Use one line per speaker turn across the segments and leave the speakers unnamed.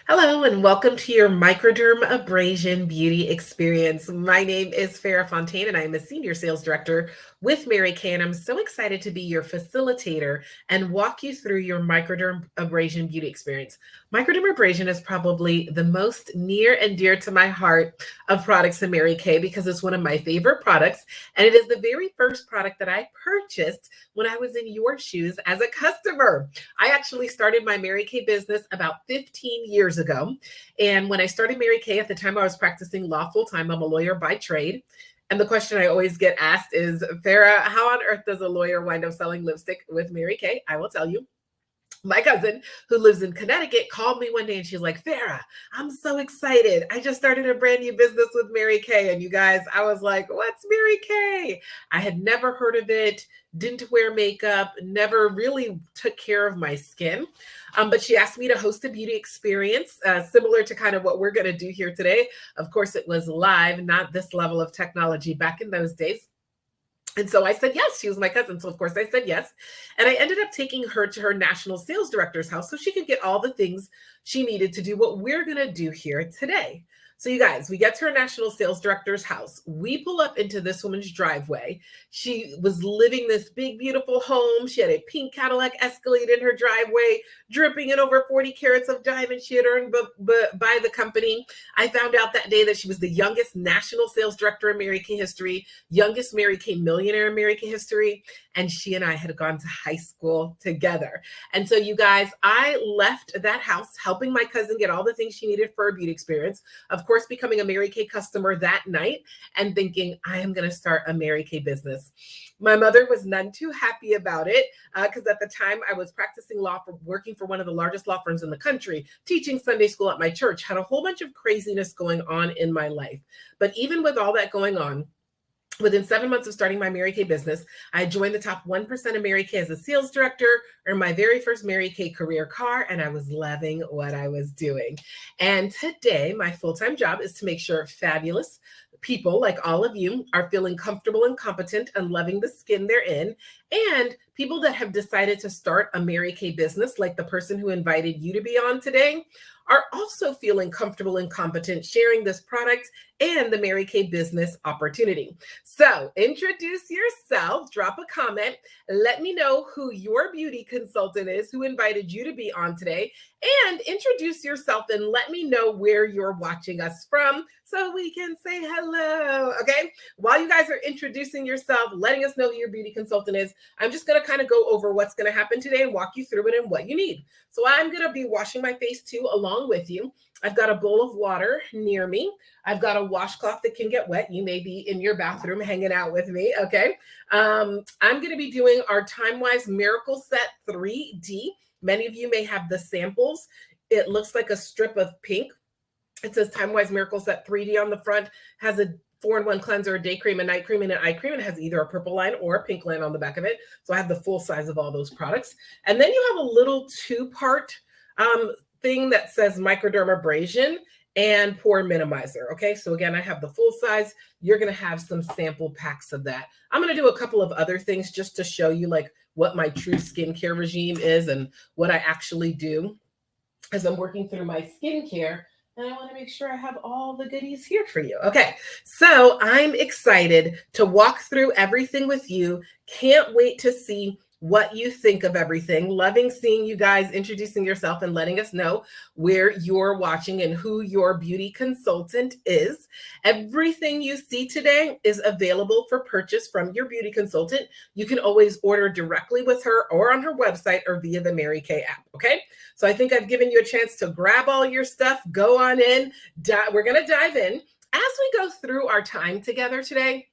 Hello and welcome to your Microdermabrasion beauty experience. My name is Farah Fontaine and I am a senior sales director with Mary Kay, and I'm so excited to be your facilitator and walk you through your microdermabrasion beauty experience. Microdermabrasion is probably the most near and dear to my heart of products in Mary Kay because it's one of my favorite products, and it is the very first product that I purchased when I was in your shoes as a customer. I actually started my Mary Kay business about 15 years ago. And when I started Mary Kay, at the time I was practicing law full time. I'm a lawyer by trade. And the question I always get asked is, Farah, how on earth does a lawyer wind up selling lipstick with Mary Kay? I will tell you. My cousin, who lives in Connecticut, called me one day and she's like, Farah, I'm so excited. I just started a brand new business with Mary Kay. And you guys, I was like, what's Mary Kay? I had never heard of it, didn't wear makeup, never really took care of my skin. But she asked me to host a beauty experience similar to kind of what we're going to do here today. Of course, it was live, not this level of technology back in those days. And so I said yes. She was my cousin. So, of course, I said yes. And I ended up taking her to her national sales director's house so she could get all the things she needed to do what we're going to do here today. So, you guys, we get to her national sales director's house. We pull up into this woman's driveway. She was living this big, beautiful home. She had a pink Cadillac Escalade in her driveway, dripping in over 40 carats of diamonds she had earned by the company. I found out that day that she was the youngest national sales director in Mary Kay history, youngest Mary Kay millionaire in Mary Kay history, and she and I had gone to high school together. And so, you guys, I left that house helping my cousin get all the things she needed for a beauty experience. Of course, becoming a Mary Kay customer that night and thinking, I am going to start a Mary Kay business. My mother was none too happy about it because at the time I was practicing law, working for one of the largest law firms in the country, teaching Sunday school at my church, had a whole bunch of craziness going on in my life. But even with all that going on, within 7 months of starting my Mary Kay business, I joined the top 1% of Mary Kay as a sales director, earned my very first Mary Kay career car, and I was loving what I was doing. And today, my full-time job is to make sure fabulous people like all of you are feeling comfortable and competent and loving the skin they're in, and people that have decided to start a Mary Kay business, like the person who invited you to be on today, are also feeling comfortable and competent sharing this product and the Mary Kay business opportunity. So introduce yourself, drop a comment, let me know who your beauty consultant is who invited you to be on today, and introduce yourself and let me know where you're watching us from so we can say hello, okay? While you guys are introducing yourself, letting us know who your beauty consultant is, I'm just gonna kind of go over what's gonna happen today and walk you through it and what you need. So I'm gonna be washing my face too along with you. I've got a bowl of water near me. I've got a washcloth that can get wet. You may be in your bathroom hanging out with me, okay? I'm going to be doing our TimeWise Miracle Set 3D. Many of you may have the samples. It looks like a strip of pink. It says TimeWise Miracle Set 3D on the front, has a 4-in-1 cleanser, a day cream, a night cream, and an eye cream. And it has either a purple line or a pink line on the back of it. So I have the full size of all those products. And then you have a little 2-part thing that says microdermabrasion and pore minimizer. Okay, so again, I have the full size. You're going to have some sample packs of that. I'm going to do a couple of other things just to show you like what my true skincare regime is and what I actually do as I'm working through my skincare. And I want to make sure I have all the goodies here for you. Okay, so I'm excited to walk through everything with you. Can't wait to see what you think of everything. Loving seeing you guys introducing yourself and letting us know where you're watching and who your beauty consultant is. Everything you see today is available for purchase from your beauty consultant. You can always order directly with her or on her website or via the Mary Kay app, okay? So I think I've given you a chance to grab all your stuff, go on in. We're gonna dive in. As we go through our time together today,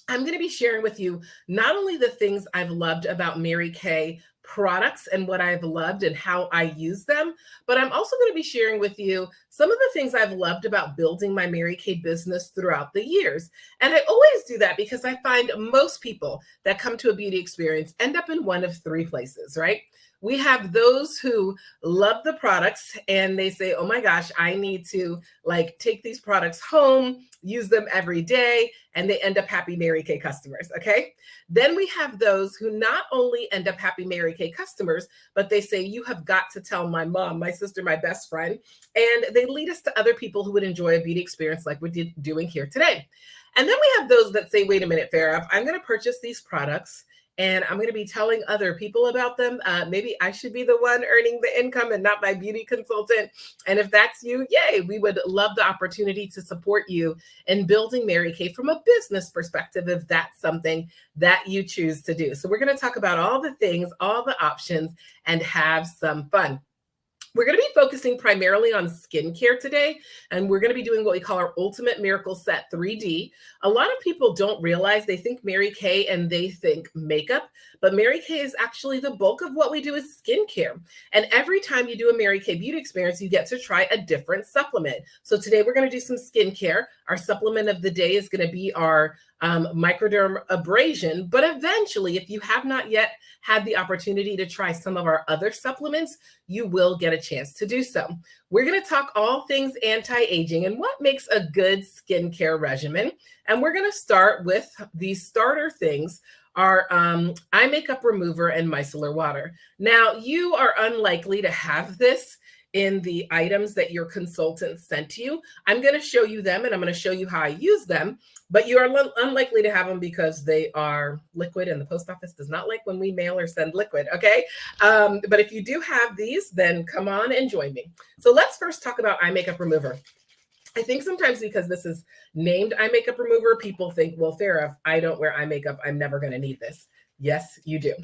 I'm going to be sharing with you not only the things I've loved about Mary Kay products and what I've loved and how I use them, but I'm also going to be sharing with you some of the things I've loved about building my Mary Kay business throughout the years. And I always do that because I find most people that come to a beauty experience end up in one of 3 places, right? We have those who love the products and they say, oh my gosh, I need to like take these products home, use them every day, and they end up happy Mary Kay customers. Okay. Then we have those who not only end up happy Mary Kay customers, but they say, you have got to tell my mom, my sister, my best friend. And they lead us to other people who would enjoy a beauty experience like we're doing here today. And then we have those that say, wait a minute, Farah, I'm going to purchase these products and I'm going to be telling other people about them. Maybe I should be the one earning the income and not my beauty consultant. And if that's you, yay, we would love the opportunity to support you in building Mary Kay from a business perspective, if that's something that you choose to do. So we're going to talk about all the things, all the options, and have some fun. We're going to be focusing primarily on skincare today, and we're going to be doing what we call our Ultimate Miracle Set 3D. A lot of people don't realize, they think Mary Kay and they think makeup, but Mary Kay is actually the bulk of what we do is skincare. And every time you do a Mary Kay beauty experience, you get to try a different supplement. So today we're going to do some skincare. Our supplement of the day is going to be our Microdermabrasion, but eventually, if you have not yet had the opportunity to try some of our other supplements, you will get a chance to do so. We're going to talk all things anti-aging and what makes a good skincare regimen. And we're going to start with these starter things, our eye makeup remover and micellar water. Now, you are unlikely to have this in the items that your consultant sent you. I'm going to show you them and I'm going to show you how I use them, but you are unlikely to have them because they are liquid and the post office does not like when we mail or send liquid, okay? But if you do have these, then come on and join me. So let's first talk about eye makeup remover. I think sometimes because this is named eye makeup remover, people think, well, Farah, if I don't wear eye makeup, I'm never going to need this. Yes, you do.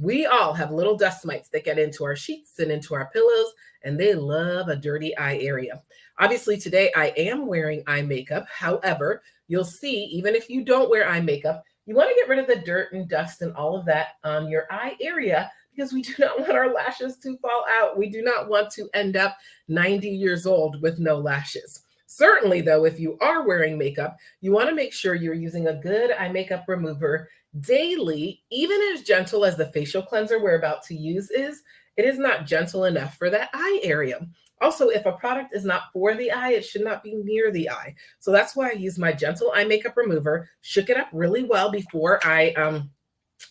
We all have little dust mites that get into our sheets and into our pillows, and they love a dirty eye area. Obviously, today I am wearing eye makeup. However, you'll see, even if you don't wear eye makeup, you want to get rid of the dirt and dust and all of that on your eye area because we do not want our lashes to fall out. We do not want to end up 90 years old with no lashes. Certainly, though, if you are wearing makeup, you want to make sure you're using a good eye makeup remover daily. Even as gentle as the facial cleanser we're about to use is, it is not gentle enough for that eye area. Also, if a product is not for the eye, it should not be near the eye. So that's why I use my gentle eye makeup remover, shook it up really well before I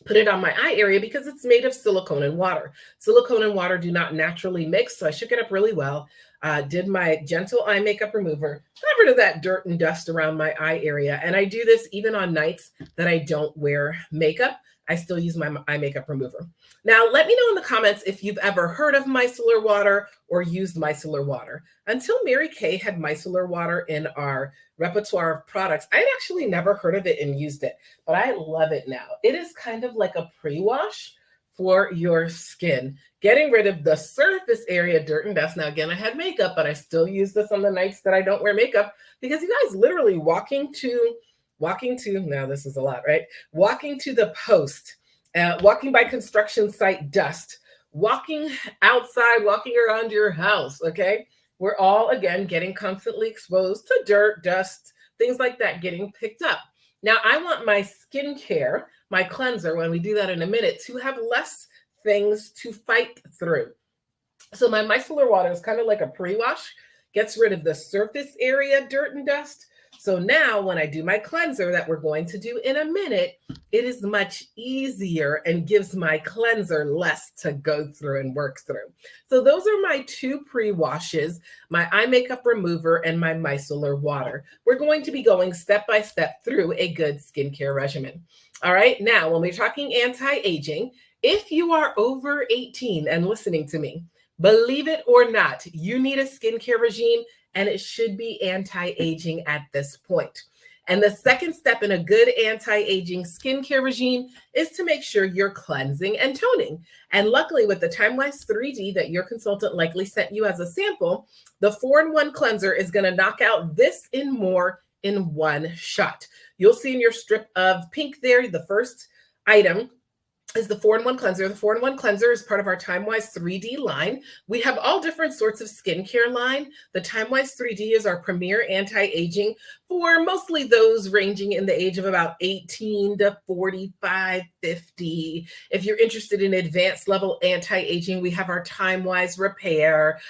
put it on my eye area because it's made of silicone and water. Silicone and water do not naturally mix, so I shook it up really well. Did my gentle eye makeup remover, got rid of that dirt and dust around my eye area. And I do this even on nights that I don't wear makeup. I still use my eye makeup remover. Now, let me know in the comments if you've ever heard of micellar water or used micellar water. Until Mary Kay had micellar water in our repertoire of products, I'd actually never heard of it and used it, but I love it now. It is kind of like a pre-wash for your skin, getting rid of the surface area dirt and dust. Now, again, I had makeup, but I still use this on the nights that I don't wear makeup because you guys literally walking to, now this is a lot, right? Walking to the post, walking by construction site dust, walking outside, walking around your house, okay? We're all, again, getting constantly exposed to dirt, dust, things like that getting picked up. Now, I want my skincare, my cleanser, when we do that in a minute, to have less things to fight through. So my micellar water is kind of like a pre-wash, gets rid of the surface area, dirt and dust. So now when I do my cleanser that we're going to do in a minute, it is much easier and gives my cleanser less to go through and work through. So those are my two pre-washes, my eye makeup remover and my micellar water. We're going to be going step by step through a good skincare regimen. All right, now when we're talking anti-aging, if you are over 18 and listening to me, believe it or not, you need a skincare regime and it should be anti-aging at this point. And the second step in a good anti-aging skincare regime is to make sure you're cleansing and toning. And luckily with the Time-Wise 3D that your consultant likely sent you as a sample, the 4-in-1 cleanser is going to knock out this and more in one shot. You'll see in your strip of pink there, the first item is the 4-in-1 cleanser. The 4-in-1 cleanser is part of our TimeWise 3D line. We have all different sorts of skincare line. The TimeWise 3D is our premier anti-aging for mostly those ranging in the age of about 18 to 45, 50. If you're interested in advanced level anti-aging, we have our TimeWise Repair.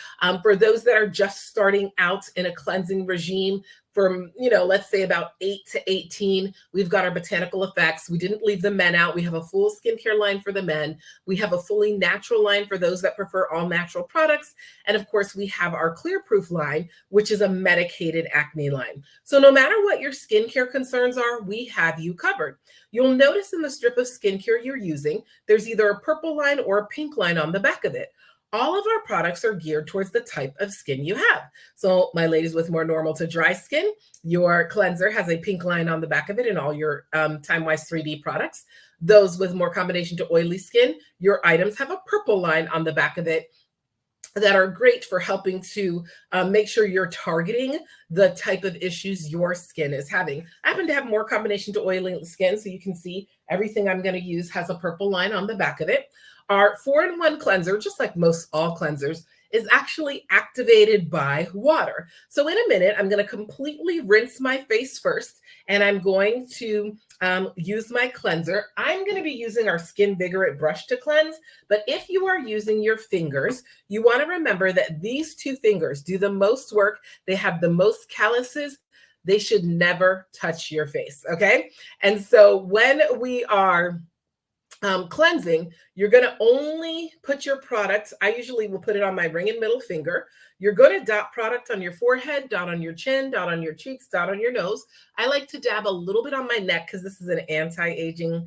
For those that are just starting out in a cleansing regime, from, let's say about 8 to 18, we've got our botanical effects. We didn't leave the men out. We have a full skincare line for the men. We have a fully natural line for those that prefer all natural products. And of course, we have our Clear Proof line, which is a medicated acne line. So no matter what your skincare concerns are, we have you covered. You'll notice in the strip of skincare you're using, there's either a purple line or a pink line on the back of it. All of our products are geared towards the type of skin you have. So my ladies with more normal to dry skin, your cleanser has a pink line on the back of it in all your TimeWise 3D products. Those with more combination to oily skin, your items have a purple line on the back of it that are great for helping to make sure you're targeting the type of issues your skin is having. I happen to have more combination to oily skin, so you can see everything I'm going to use has a purple line on the back of it. Our 4-in-1 cleanser, just like most all cleansers, is actually activated by water. So in a minute, I'm going to completely rinse my face first, and I'm going to use my cleanser. I'm going to be using our Skin Vigorate brush to cleanse, but if you are using your fingers, you want to remember that these two fingers do the most work. They have the most calluses. They should never touch your face, okay? And so when we are cleansing, you're going to only put your product. I usually will put it on my ring and middle finger. You're going to dot product on your forehead, dot on your chin, dot on your cheeks, dot on your nose. I like to dab a little bit on my neck because this is an anti-aging,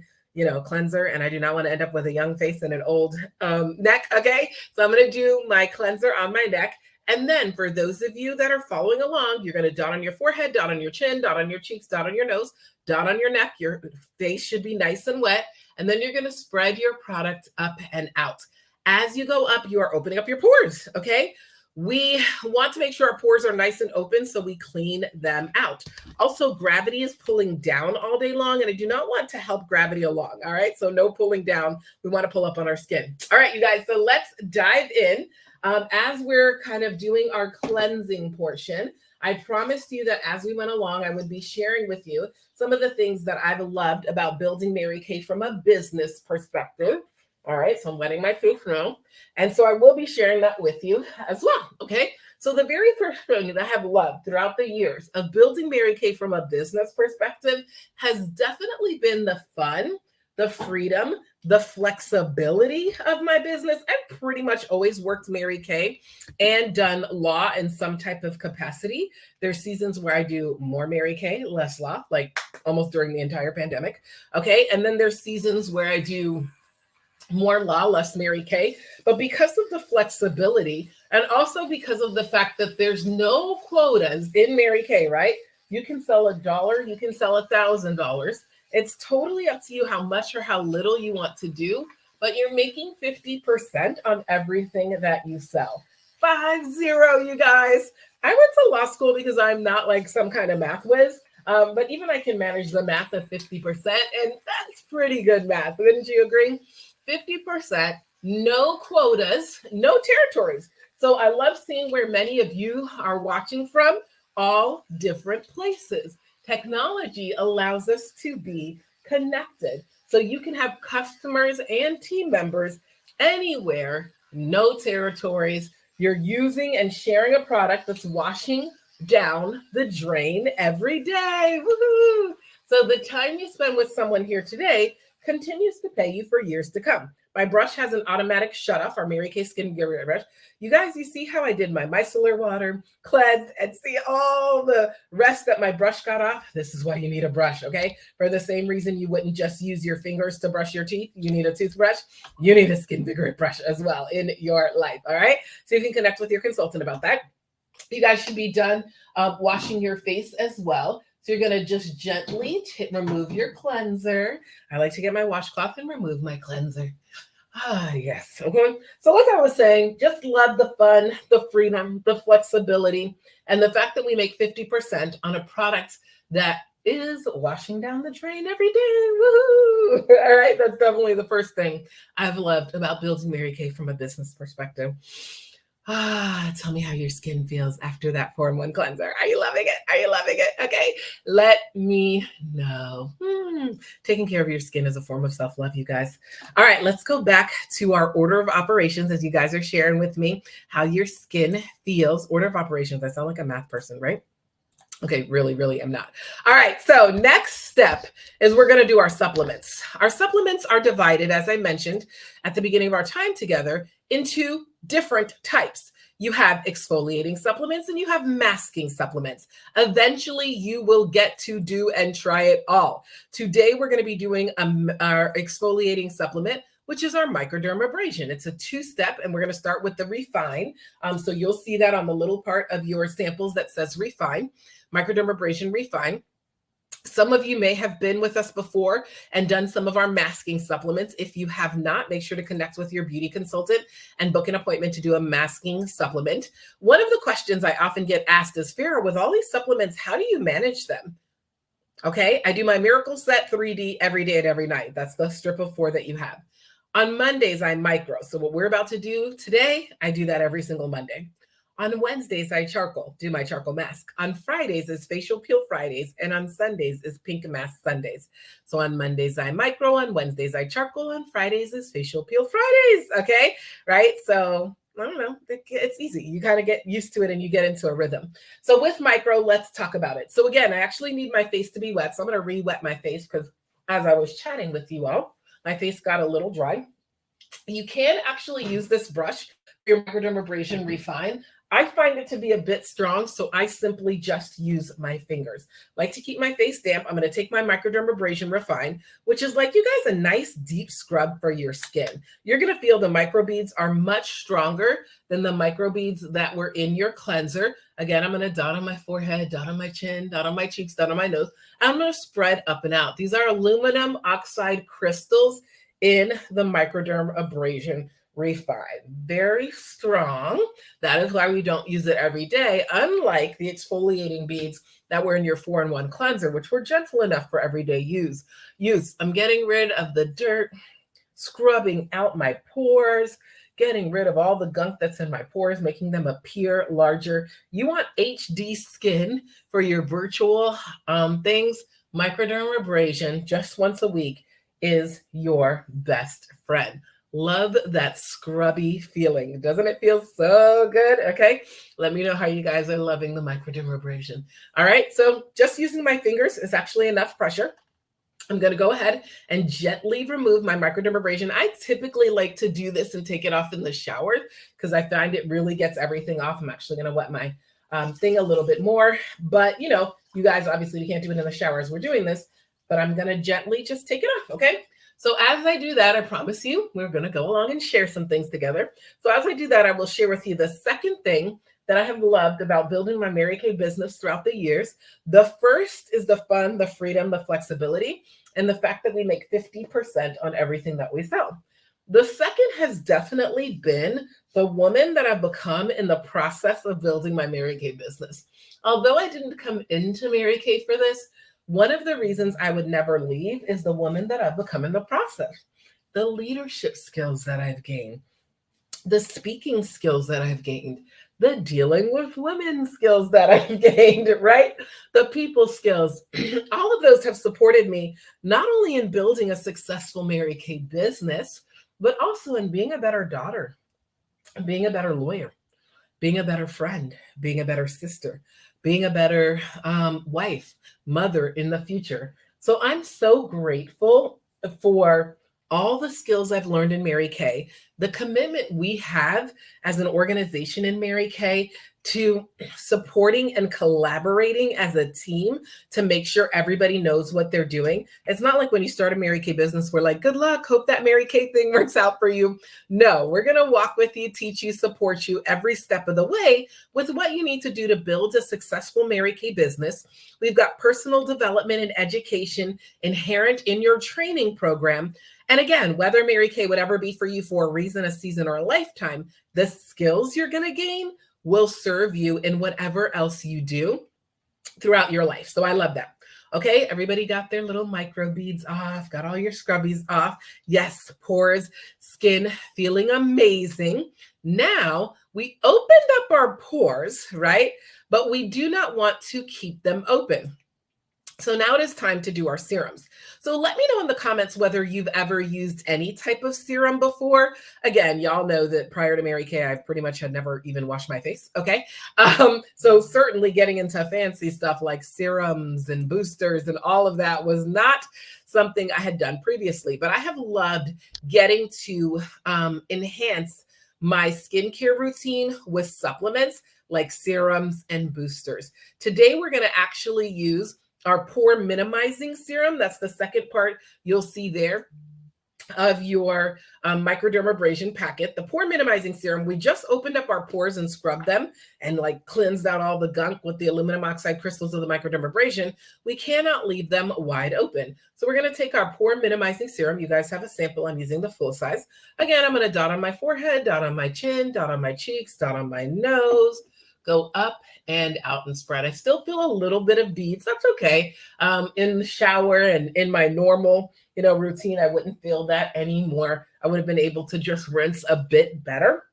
cleanser, and I do not want to end up with a young face and an old neck. Okay, so I'm going to do my cleanser on my neck. And then for those of you that are following along, you're going to dot on your forehead, dot on your chin, dot on your cheeks, dot on your nose, dot on your neck. Your face should be nice and wet. And then you're going to spread your product up and out. As you go up, you are opening up your pores, okay? We want to make sure our pores are nice and open so we clean them out. Also, gravity is pulling down all day long, and I do not want to help gravity along, all right? So no pulling down. We want to pull up on our skin. All right, you guys, so let's dive in. As we're kind of doing our cleansing portion, I promised you that as we went along, I would be sharing with you some of the things that I've loved about building Mary Kay from a business perspective. All right, so I'm letting my face know. And so I will be sharing that with you as well, okay? So the very first thing that I have loved throughout the years of building Mary Kay from a business perspective has definitely been the fun, the freedom, the flexibility of my business. I've pretty much always worked Mary Kay and done law in some type of capacity. There's seasons where I do more Mary Kay, less law, like almost during the entire pandemic. Okay. And then there's seasons where I do more law, less Mary Kay. But because of the flexibility and also because of the fact that there's no quotas in Mary Kay, right? You can sell $1, you can sell $1,000. It's totally up to you how much or how little you want to do, but you're making 50% on everything that you sell. 50, you guys. I went to law school because I'm not like some kind of math whiz, but even I can manage the math of 50%, and that's pretty good math. Wouldn't you agree? 50%, no quotas, no territories. So I love seeing where many of you are watching from, all different places. Technology allows us to be connected. So you can have customers and team members anywhere, no territories. You're using and sharing a product that's washing down the drain every day. Woohoo! So the time you spend with someone here today continues to pay you for years to come. My brush has an automatic shut off, our Mary Kay Skin Vigorate brush. You guys, you see how I did my micellar water, cleansed, and see all the rest that my brush got off? This is why you need a brush, okay? For the same reason you wouldn't just use your fingers to brush your teeth. You need a toothbrush. You need a Skin Vigorate brush as well in your life, all right? So you can connect with your consultant about that. You guys should be done washing your face as well. So you're going to just gently remove your cleanser. I like to get my washcloth and remove my cleanser. Ah, yes. Okay. So like I was saying, just love the fun, the freedom, the flexibility, and the fact that we make 50% on a product that is washing down the drain every day. Woohoo! All right, that's definitely the first thing I've loved about building Mary Kay from a business perspective. Tell me how your skin feels after that 4-in-1 cleanser. Are you loving it? Are you loving it? Okay, let me know. Taking care of your skin is a form of self-love, you guys. All right, let's go back to our order of operations as you guys are sharing with me how your skin feels. Order of operations. I sound like a math person, right? Okay, really am not. All right, so next step is we're going to do our supplements. Our supplements are divided, as I mentioned at the beginning of our time together, into different types. You have exfoliating supplements and you have masking supplements. Eventually, you will get to do and try it all. Today, we're going to be doing our exfoliating supplement, which is our microdermabrasion. It's a 2-step, and we're going to start with the refine. So you'll see that on the little part of your samples that says refine. Microdermabrasion refine. Some of you may have been with us before and done some of our masking supplements. If you have not, make sure to connect with your beauty consultant and book an appointment to do a masking supplement. One of the questions I often get asked is, Farah, with all these supplements, how do you manage them? Okay, I do my Miracle Set 3D every day and every night. That's the strip of 4 that you have. On Mondays, I micro. So what we're about to do today, I do that every single Monday. On Wednesdays, I do my charcoal mask. On Fridays is facial peel Fridays, and on Sundays is pink mask Sundays. So on Mondays, I micro, on Wednesdays, I charcoal, on Fridays is facial peel Fridays, okay? Right? So I don't know, it's easy. You kind of get used to it and you get into a rhythm. So with micro, let's talk about it. So again, I actually need my face to be wet. So I'm going to re-wet my face because as I was chatting with you all, my face got a little dry. You can actually use this brush, your microdermabrasion refine. I find it to be a bit strong, so I simply just use my fingers. Like to keep my face damp, I'm going to take my microdermabrasion refine, which is like, you guys, a nice deep scrub for your skin. You're going to feel the microbeads are much stronger than the microbeads that were in your cleanser. Again, I'm going to dot on my forehead, dot on my chin, dot on my cheeks, dot on my nose. I'm going to spread up and out. These are aluminum oxide crystals in the microdermabrasion refine. Very strong. That is why we don't use it every day, unlike the exfoliating beads that were in your 4-in-1 cleanser, which were gentle enough for everyday use. I'm getting rid of the dirt, scrubbing out my pores, getting rid of all the gunk that's in my pores, making them appear larger. You want HD skin for your virtual things. Microdermabrasion just once a week is your best friend. Love that scrubby feeling. Doesn't it feel so good? Okay, let me know how you guys are loving the microdermabrasion. All right, so just using my fingers is actually enough pressure. I'm going to go ahead and gently remove my microdermabrasion. I typically like to do this and take it off in the shower because I find it really gets everything off. I'm actually going to wet my thing a little bit more, but you guys, obviously you can't do it in the shower as we're doing this, but I'm going to gently just take it off, okay? So as I do that, I promise you, we're going to go along and share some things together. So as I do that, I will share with you the second thing that I have loved about building my Mary Kay business throughout the years. The first is the fun, the freedom, the flexibility, and the fact that we make 50% on everything that we sell. The second has definitely been the woman that I've become in the process of building my Mary Kay business. Although I didn't come into Mary Kay for this, one of the reasons I would never leave is the woman that I've become in the process. The leadership skills that I've gained, the speaking skills that I've gained, the dealing with women skills that I've gained, right? The people skills. All of those have supported me not only in building a successful Mary Kay business, but also in being a better daughter, being a better lawyer, being a better friend, being a better sister, being a better wife, mother in the future. So I'm so grateful for all the skills I've learned in Mary Kay, the commitment we have as an organization in Mary Kay to supporting and collaborating as a team to make sure everybody knows what they're doing. It's not like when you start a Mary Kay business, we're like, good luck, hope that Mary Kay thing works out for you. No, we're going to walk with you, teach you, support you every step of the way with what you need to do to build a successful Mary Kay business. We've got personal development and education inherent in your training program. And again, whether Mary Kay would ever be for you for a reason, a season, or a lifetime, the skills you're going to gain will serve you in whatever else you do throughout your life. So I love that. Okay, everybody got their little micro beads off, got all your scrubbies off. Yes, pores, skin feeling amazing. Now we opened up our pores, right? But we do not want to keep them open. So now it is time to do our serums. So let me know in the comments whether you've ever used any type of serum before. Again, y'all know that prior to Mary Kay, I pretty much had never even washed my face. Okay. So certainly getting into fancy stuff like serums and boosters and all of that was not something I had done previously, but I have loved getting to enhance my skincare routine with supplements like serums and boosters. Today, we're going to actually use our pore minimizing serum. That's the second part you'll see there of your microdermabrasion packet. The pore minimizing serum, we just opened up our pores and scrubbed them and like cleansed out all the gunk with the aluminum oxide crystals of the microdermabrasion. We cannot leave them wide open. So we're going to take our pore minimizing serum. You guys have a sample. I'm using the full size. Again, I'm going to dot on my forehead, dot on my chin, dot on my cheeks, dot on my nose, go up and out and spread. I still feel a little bit of beads. That's okay. In the shower and in my normal, routine, I wouldn't feel that anymore. I would have been able to just rinse a bit better.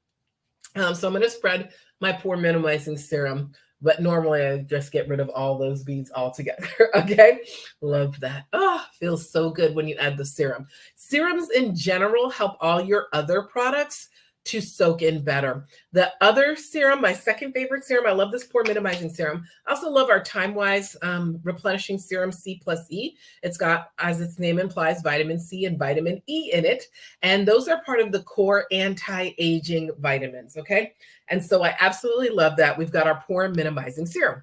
So I'm going to spread my pore minimizing serum, but normally I just get rid of all those beads altogether. Okay. Love that. Oh, feels so good when you add the serum. Serums in general help all your other products to soak in better. The other serum, my second favorite serum, I love this pore minimizing serum. I also love our Time-Wise replenishing serum C+E. It's got, as its name implies, vitamin C and vitamin E in it. And those are part of the core anti-aging vitamins, okay? And so I absolutely love that. We've got our pore minimizing serum.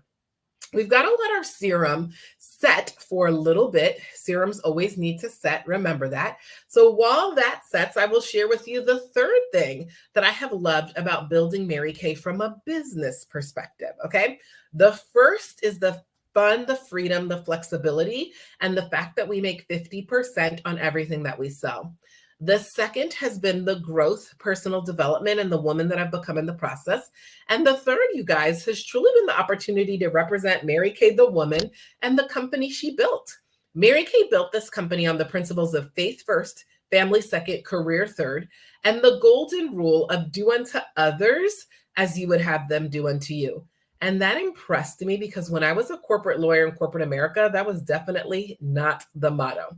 We've got to let our serum set for a little bit. Serums always need to set. Remember that. So while that sets, I will share with you the third thing that I have loved about building Mary Kay from a business perspective. Okay. The first is the fun, the freedom, the flexibility, and the fact that we make 50% on everything that we sell. The second has been the growth, personal development, and the woman that I've become in the process. And the third, you guys, has truly been the opportunity to represent Mary Kay, the woman, and the company she built. Mary Kay built this company on the principles of faith first, family second, career third, and the golden rule of do unto others as you would have them do unto you. And that impressed me because when I was a corporate lawyer in corporate America, that was definitely not the motto.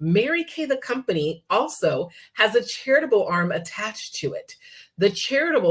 Mary Kay, the company, also has a charitable arm attached to it. The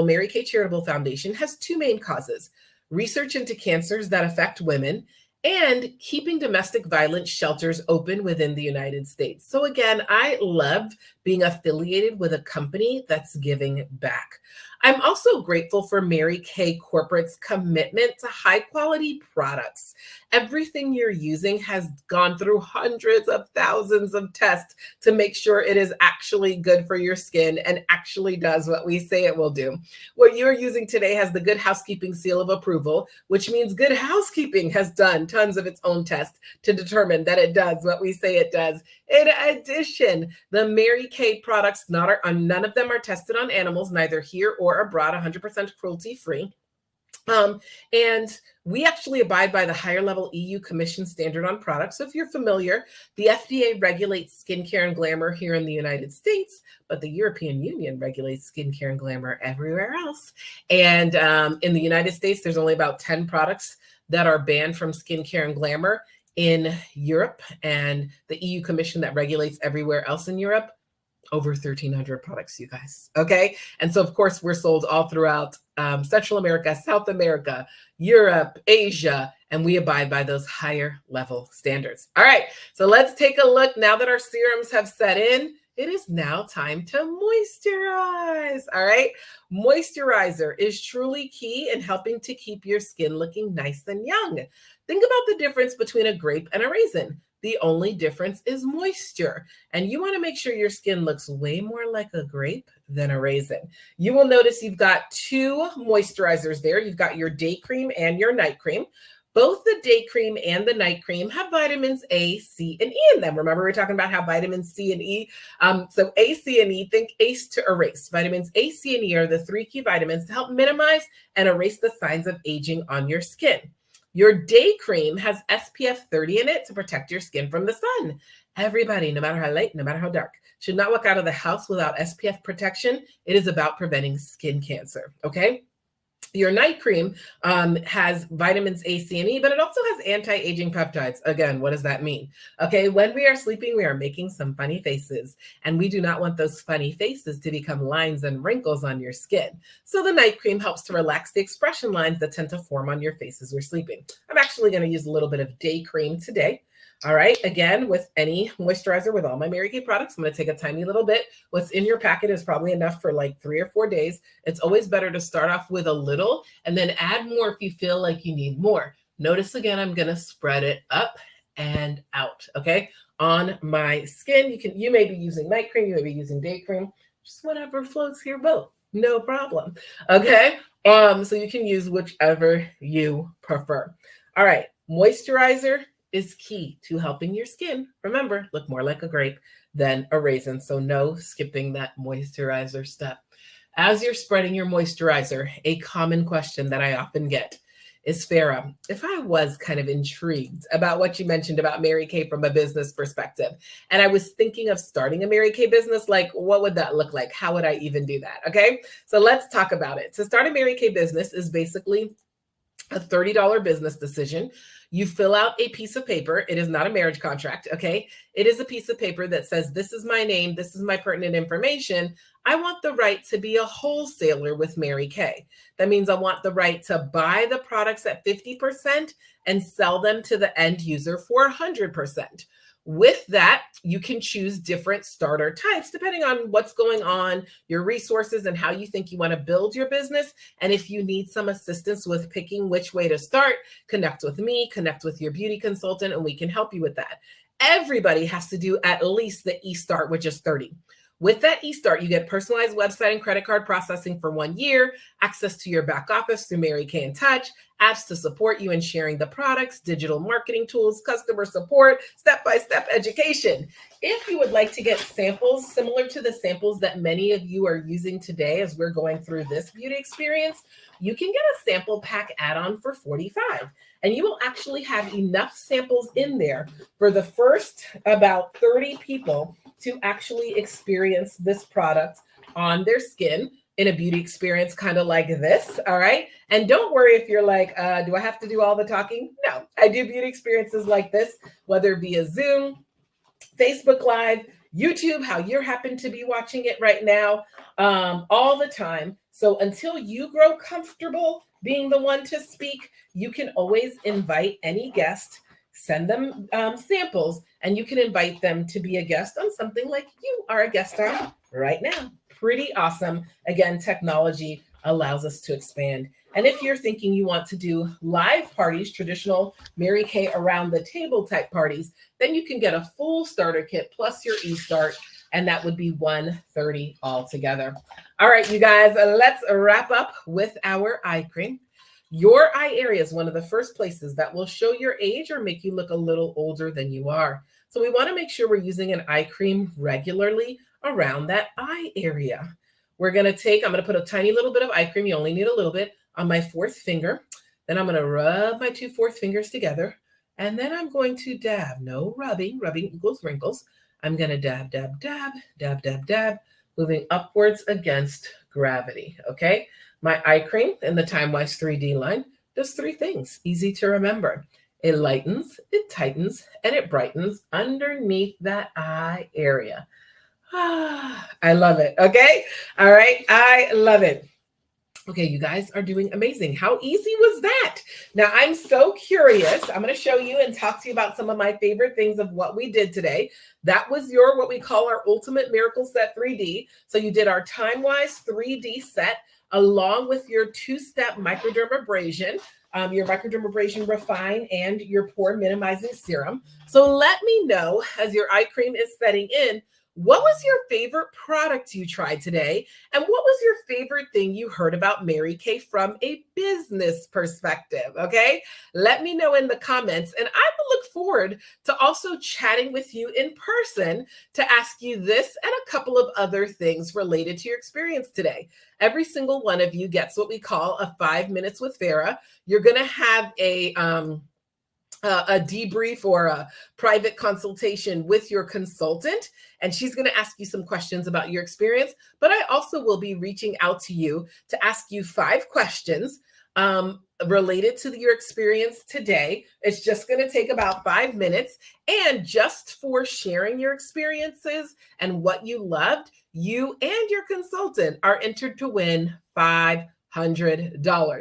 Mary Kay Charitable Foundation has two main causes: research into cancers that affect women and keeping domestic violence shelters open within the United States. So again, I love being affiliated with a company that's giving back. I'm also grateful for Mary Kay Corporate's commitment to high quality products. Everything you're using has gone through hundreds of thousands of tests to make sure it is actually good for your skin and actually does what we say it will do. What you're using today has the Good Housekeeping seal of approval, which means Good Housekeeping has done tons of its own tests to determine that it does what we say it does. In addition, the Mary Kay products, none of them are tested on animals, neither here or abroad, 100% cruelty free. And we actually abide by the higher level EU Commission standard on products. So if you're familiar, the FDA regulates skincare and glamour here in the United States, but the European Union regulates skincare and glamour everywhere else. And in the United States, there's only about 10 products that are banned from skincare and glamour. In Europe, and the EU Commission that regulates everywhere else in Europe, over 1,300 products, you guys. Okay. And so, of course, we're sold all throughout Central America, South America, Europe, Asia, and we abide by those higher level standards. All right. So let's take a look. Now that our serums have set in, it is now time to moisturize. All right. Moisturizer is truly key in helping to keep your skin looking nice and young. Think about the difference between a grape and a raisin. The only difference is moisture. And you want to make sure your skin looks way more like a grape than a raisin. You will notice you've got two moisturizers there. You've got your day cream and your night cream. Both the day cream and the night cream have vitamins A, C, and E in them. Remember, we were talking about how vitamins C and E. So A, C, and E, think ACE to erase. Vitamins A, C, and E are the three key vitamins to help minimize and erase the signs of aging on your skin. Your day cream has SPF 30 in it to protect your skin from the sun. Everybody, no matter how late, no matter how dark, should not walk out of the house without SPF protection. It is about preventing skin cancer, okay? Your night cream has vitamins A, C, and E, but it also has anti-aging peptides. Again, what does that mean? Okay, when we are sleeping, we are making some funny faces, and we do not want those funny faces to become lines and wrinkles on your skin. So the night cream helps to relax the expression lines that tend to form on your face as we're sleeping. I'm actually going to use a little bit of day cream today. All right, again, with any moisturizer with all my Mary Kay products, I'm going to take a tiny little bit. What's in your packet is probably enough for like 3 or 4 days. It's always better to start off with a little and then add more if you feel like you need more. Notice again, I'm going to spread it up and out, okay, on my skin. You may be using night cream, you may be using day cream, just whatever floats your boat, no problem, okay? So you can use whichever you prefer. All right, moisturizer is key to helping your skin, remember, look more like a grape than a raisin. So no skipping that moisturizer step. As you're spreading your moisturizer, a common question that I often get is, Farah, if I was kind of intrigued about what you mentioned about Mary Kay from a business perspective, and I was thinking of starting a Mary Kay business, like what would that look like? How would I even do that? Okay, so let's talk about it. To start a Mary Kay business is basically a $30 business decision. You fill out a piece of paper. It is not a marriage contract, okay? It is a piece of paper that says, this is my name, this is my pertinent information. I want the right to be a wholesaler with Mary Kay. That means I want the right to buy the products at 50% and sell them to the end user for 100%. With that, you can choose different starter types depending on what's going on, your resources, and how you think you want to build your business. And if you need some assistance with picking which way to start, connect with me, connect with your beauty consultant, and we can help you with that. Everybody has to do at least the eStart, which is 30. With that eStart, you get personalized website and credit card processing for 1 year, access to your back office through Mary Kay in Touch, apps to support you in sharing the products, digital marketing tools, customer support, step-by-step education. If you would like to get samples similar to the samples that many of you are using today as we're going through this beauty experience, you can get a sample pack add-on for $45. And you will actually have enough samples in there for the first about 30 people to actually experience this product on their skin in a beauty experience kind of like this, all right? And don't worry if you're like, do I have to do all the talking? No, I do beauty experiences like this, whether it be a Zoom, Facebook Live, YouTube, how you happen to be watching it right now, all the time. So until you grow comfortable being the one to speak, you can always invite any guest, send them samples, and you can invite them to be a guest on something like you are a guest on right now. Pretty awesome. Again, technology allows us to expand. And if you're thinking you want to do live parties, traditional Mary Kay around the table type parties, then you can get a full starter kit plus your eStart, and that would be $130 altogether. All right, you guys, let's wrap up with our eye cream. Your eye area is one of the first places that will show your age or make you look a little older than you are. So we want to make sure we're using an eye cream regularly around that eye area. I'm going to put a tiny little bit of eye cream. You only need a little bit on my fourth finger. Then I'm going to rub my 2 fourth fingers together. And then I'm going to dab. No rubbing. Rubbing equals wrinkles. I'm going to dab, dab, dab, dab, dab, dab, moving upwards against gravity. Okay. My eye cream in the Time-Wise 3D line does 3 things. Easy to remember. It lightens, it tightens, and it brightens underneath that eye area. I love it. Okay. All right. I love it. Okay, you guys are doing amazing. How easy was that? Now, I'm so curious. I'm going to show you and talk to you about some of my favorite things of what we did today. That was what we call our Ultimate Miracle Set 3D. So you did our Time-Wise 3D set along with your 2-step microdermabrasion, your microdermabrasion refine, and your pore minimizing serum. So let me know as your eye cream is setting in, what was your favorite product you tried today? And what was your favorite thing you heard about Mary Kay from a business perspective? Okay, let me know in the comments, and I will look forward to also chatting with you in person to ask you this and a couple of other things related to your experience today. Every single one of you gets what we call a 5 minutes with Farah. You're going to have a debrief or a private consultation with your consultant, and she's going to ask you some questions about your experience. But I also will be reaching out to you to ask you 5 questions related to your experience today. It's just going to take about 5 minutes. And just for sharing your experiences and what you loved, you and your consultant are entered to win $500.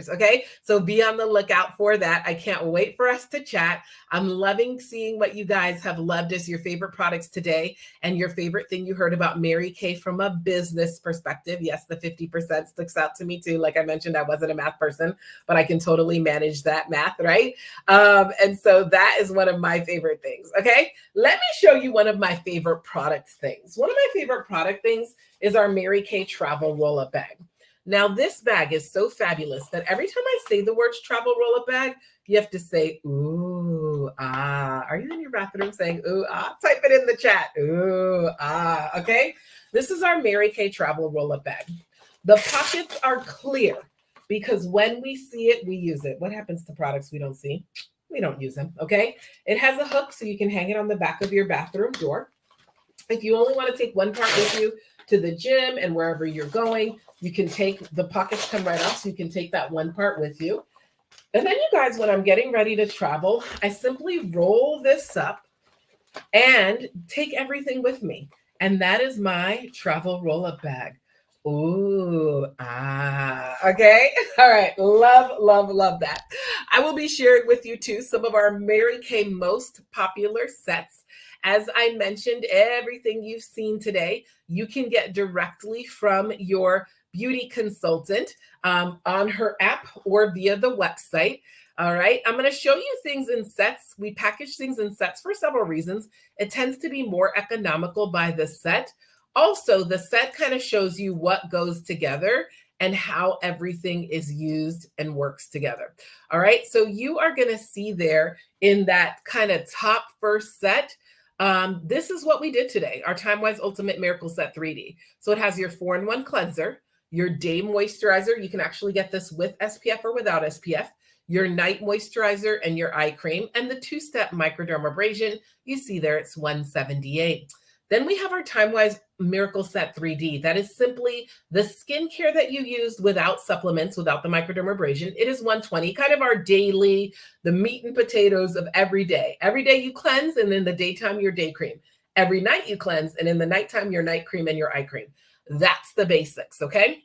Okay. So be on the lookout for that. I can't wait for us to chat. I'm loving seeing what you guys have loved as your favorite products today and your favorite thing you heard about Mary Kay from a business perspective. Yes, the 50% sticks out to me too. Like I mentioned, I wasn't a math person, but I can totally manage that math, right? And so that is one of my favorite things. Okay. Let me show you one of my favorite product things. One of my favorite product things is our Mary Kay travel roll-up bag. Now, this bag is so fabulous that every time I say the words travel roll-up bag, you have to say, ooh, ah. Are you in your bathroom saying, ooh, ah? Type it in the chat. Ooh, ah, okay? This is our Mary Kay travel roll-up bag. The pockets are clear because when we see it, we use it. What happens to products we don't see? We don't use them, okay? It has a hook so you can hang it on the back of your bathroom door. If you only want to take one part with you to the gym and wherever you're going, you can take, the pockets come right off, so you can take that one part with you. And then you guys, when I'm getting ready to travel, I simply roll this up and take everything with me. And that is my travel roll-up bag. Ooh, ah, okay. All right. Love, love, love that. I will be sharing with you too some of our Mary Kay most popular sets. As I mentioned, everything you've seen today, you can get directly from your beauty consultant on her app or via the website. All right. I'm going to show you things in sets. We package things in sets for several reasons. It tends to be more economical by the set. Also, the set kind of shows you what goes together and how everything is used and works together. All right. So you are going to see there in that kind of top first set. This is what we did today, our Time-Wise Ultimate Miracle Set 3D. So it has your 4-in-1 cleanser, your day moisturizer. You can actually get this with SPF or without SPF, your night moisturizer and your eye cream, and the 2-step microdermabrasion. You see there, it's $178. Then we have our Time-Wise Miracle Set 3D. That is simply the skincare that you used without supplements, without the microdermabrasion. It is $120, kind of our daily, the meat and potatoes of every day. Every day you cleanse, and in the daytime, your day cream. Every night you cleanse, and in the nighttime, your night cream and your eye cream. That's the basics, okay?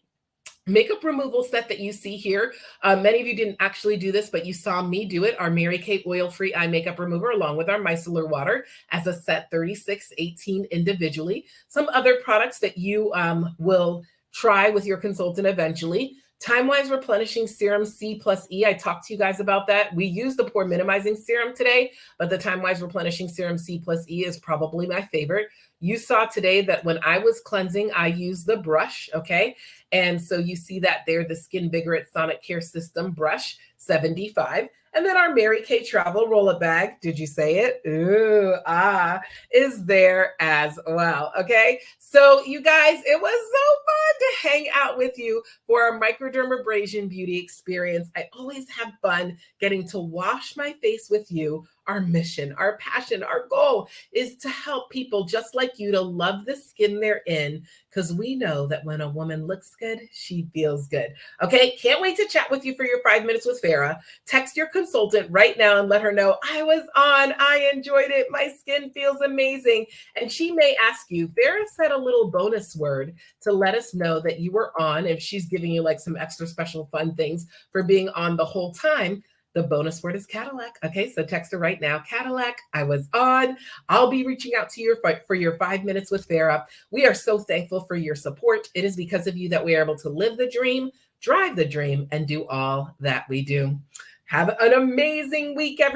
Makeup removal set that you see here. Many of you didn't actually do this, but you saw me do it. Our Mary Kay oil-free eye makeup remover, along with our micellar water as a set 3618 individually. Some other products that you will try with your consultant eventually. Time-Wise Replenishing Serum C plus E. I talked to you guys about that. We use the Pore Minimizing Serum today, but the Time-Wise Replenishing Serum C plus E is probably my favorite. You saw today that when I was cleansing, I used the brush, okay? And so you see that there, the Skin Vigorate Sonic Care System brush, $75. And then our Mary Kay travel roll-up bag, did you say it? Ooh, ah, is there as well, okay? So you guys, it was so fun to hang out with you for our Microdermabrasion beauty experience. I always have fun getting to wash my face with you. Our mission, our passion, our goal is to help people just like you to love the skin they're in, because we know that when a woman looks good, she feels good. Okay, can't wait to chat with you for your 5 minutes with Farah. Text your consultant right now and let her know I was on, I enjoyed it, my skin feels amazing. And she may ask you, Farah said a little bonus word to let us know that you were on, if she's giving you like some extra special fun things for being on the whole time. The bonus word is Cadillac. Okay, so text her right now. Cadillac, I was on. I'll be reaching out to you for your 5 minutes with Farah. We are so thankful for your support. It is because of you that we are able to live the dream, drive the dream, and do all that we do. Have an amazing week, everyone.